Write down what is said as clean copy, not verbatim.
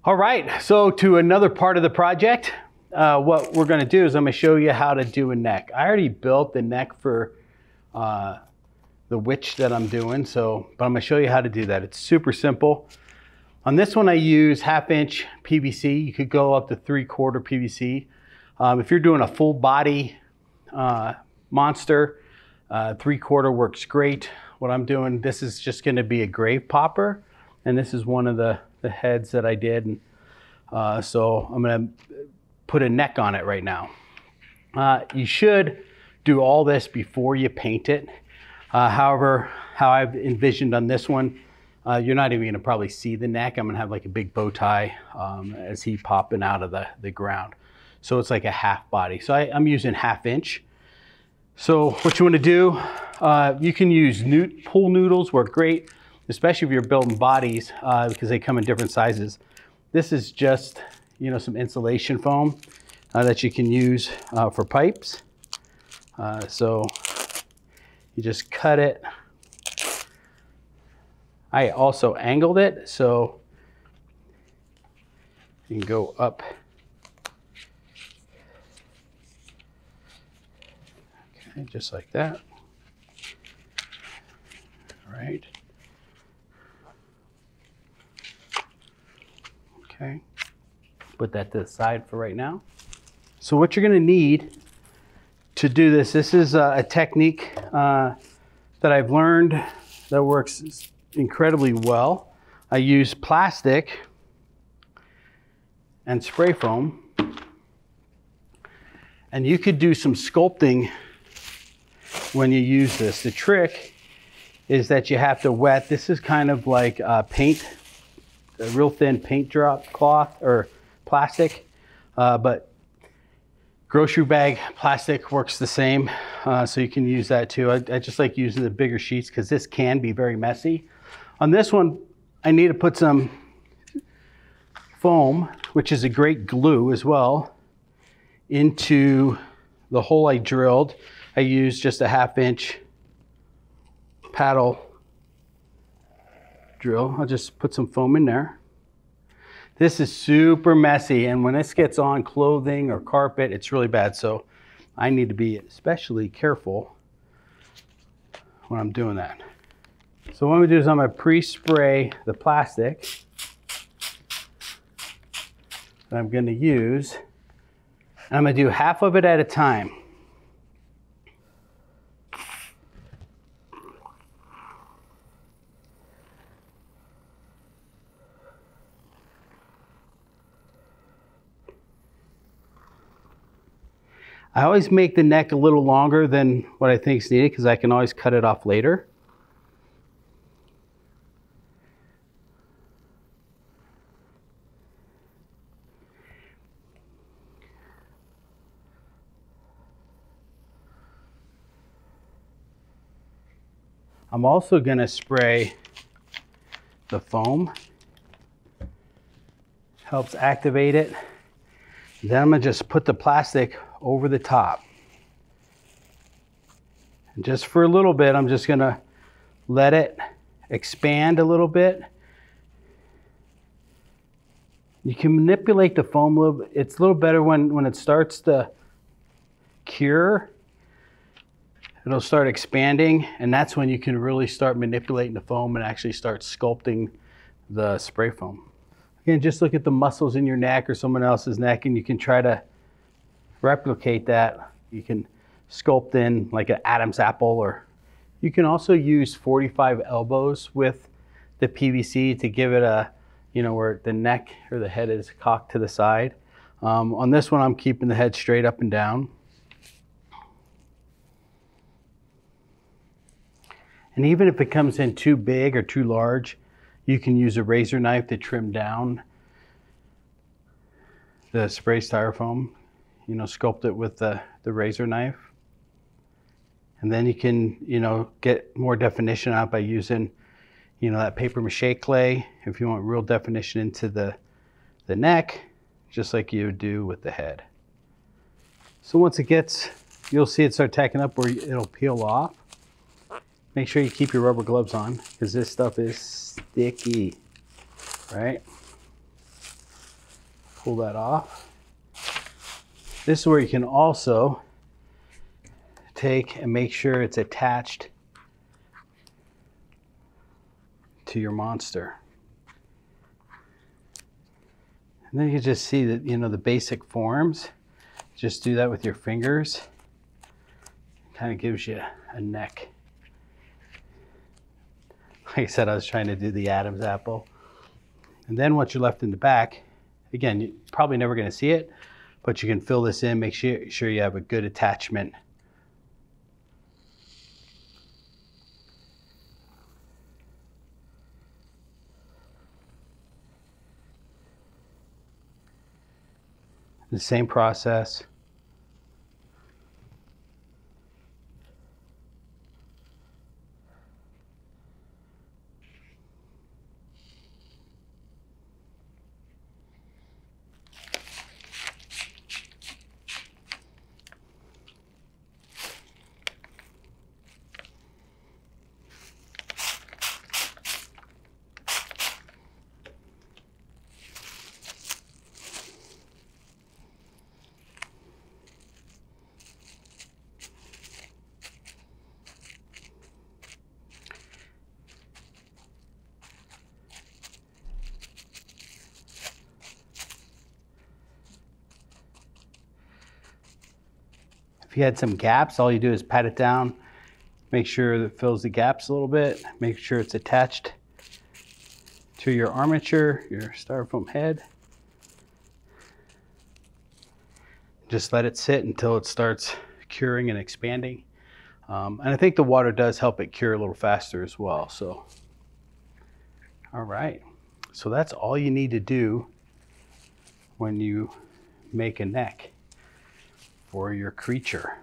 All right, so to another part of the project, what we're gonna do is I'm gonna show you how to do a neck. I already built the neck for the witch that I'm doing, but I'm gonna show you how to do that. It's super simple. On this one, I use 1/2" PVC. You could go up to 3/4 PVC. If you're doing a full body monster, 3/4 works great. What I'm doing, this is just gonna be a grave popper, and this is one of the heads that I did. And, so I'm gonna put a neck on it right now. You should do all this before you paint it. However, how I've envisioned on this one, you're not even gonna probably see the neck. I'm gonna have like a big bow tie as he popping out of the ground. So it's like a half body. So I'm using 1/2". So what you wanna do, you can use pool noodles, work great, especially if you're building bodies because they come in different sizes. This is just, some insulation foam that you can use for pipes. So you just cut it. I also angled it so you can go up. Okay, just like that. All right. Okay, put that to the side for right now. So what you're gonna need to do this is a technique that I've learned that works incredibly well. I use plastic and spray foam, and you could do some sculpting when you use this. The trick is that you have to wet. This is kind of like paint, a real thin paint drop cloth or plastic, but grocery bag plastic works the same, so you can use that too. I just like using the bigger sheets because this can be very messy. On this one, I need to put some foam, which is a great glue as well, into the hole I drilled. I used just a 1/2" paddle drill. I'll just put some foam in there. This is super messy, and when this gets on clothing or carpet, it's really bad. So I need to be especially careful when I'm doing that. So what I'm gonna do is I'm gonna pre-spray the plastic that I'm gonna use, and I'm gonna do half of it at a time. I always make the neck a little longer than what I think is needed because I can always cut it off later. I'm also going to spray the foam. Helps activate it. Then I'm going to just put the plastic over the top. And just for a little bit, I'm just going to let it expand a little bit. You can manipulate the foam a little bit. It's a little better when it starts to cure. It'll start expanding, and that's when you can really start manipulating the foam and actually start sculpting the spray foam. Again, just look at the muscles in your neck or someone else's neck, and you can try to replicate that. You can sculpt in like an Adam's apple, or you can also use 45 elbows with the PVC to give it a, where the neck or the head is cocked to the side. On this one, I'm keeping the head straight up and down. And even if it comes in too big or too large, you can use a razor knife to trim down the spray styrofoam. Sculpt it with the razor knife. And then you can, get more definition out by using, that paper mache clay if you want real definition into the neck, just like you would do with the head. So once it gets, you'll see it start tacking up where it'll peel off. Make sure you keep your rubber gloves on because this stuff is sticky, right? pull that off. This is where you can also take and make sure it's attached to your monster. And then you can just see that, you know, the basic forms. Just do that with your fingers. Kind of gives you a neck. Like I said, I was trying to do the Adam's apple. And then once you're left in the back, again, you're probably never going to see it, but you can fill this in, make sure you have a good attachment. The same process. If you had some gaps, all you do is pat it down, make sure that it fills the gaps a little bit, make sure it's attached to your armature, your styrofoam head. Just let it sit until it starts curing and expanding. And I think the water does help it cure a little faster as well. So, all right. So that's all you need to do when you make a neck for your creature.